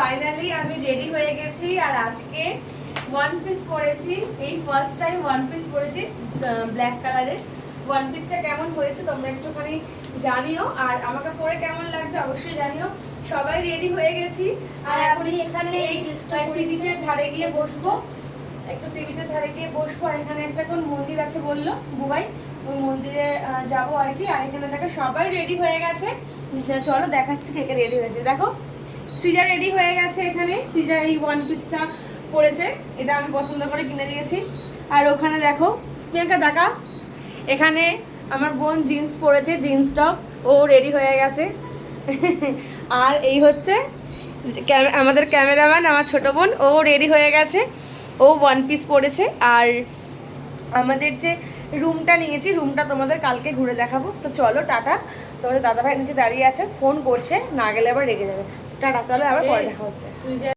Finally আমি ready হয়ে গেছি আর আজকে ওয়ান পিস পরেছি। এই ফার্স্ট টাইম ওয়ান পিস পরেছি, ব্ল্যাক কালারের। ওয়ান পিসটা কেমন হয়েছে তোমরা একটুখানি জানিও, আর আমাকে পরে কেমন লাগছে অবশ্যই জানিও। সবাই রেডি হয়ে গেছি আর এখন এখানে এই সি বিচের ধারে গিয়ে বসবো, একটু সি বিচের ধারে গিয়ে বসবো। আর এখানে একটা কোন মন্দির আছে বললো বুবাই, ওই মন্দিরে যাবো আর কি। আর এখানে দেখো সবাই রেডি হয়ে গেছে, চলো দেখাচ্ছি কে কে রেডি হয়েছে। দেখো সৃজা রেডি হয়ে গেছে, এখানে সৃজা এই ওয়ান পিসটা পরেছে, এটা আমি পছন্দ করে কিনে দিয়েছি। আর ওখানে দেখো প্রিয়াঙ্কা দেখা, এখানে আমার বোন জিন্স পরেছে, জিন্স টপ, ও রেডি হয়ে গেছে। আর এই হচ্ছে আমাদের ক্যামেরাম্যান, আমার ছোট বোন, ও রেডি হয়ে গেছে, ও ওয়ান পিস পরেছে। আর আমাদের যে রুমটা নিয়েছি, রুমটা তোমাদের কালকে ঘুরে দেখাবো। তো চলো টাটা, তোমাদের দাদাভাই নিচে দাঁড়িয়ে আছে, ফোন করছে, না গেলে আবার রেগে যাবে। টাটা, চলো আবার পরে দেখা হচ্ছে।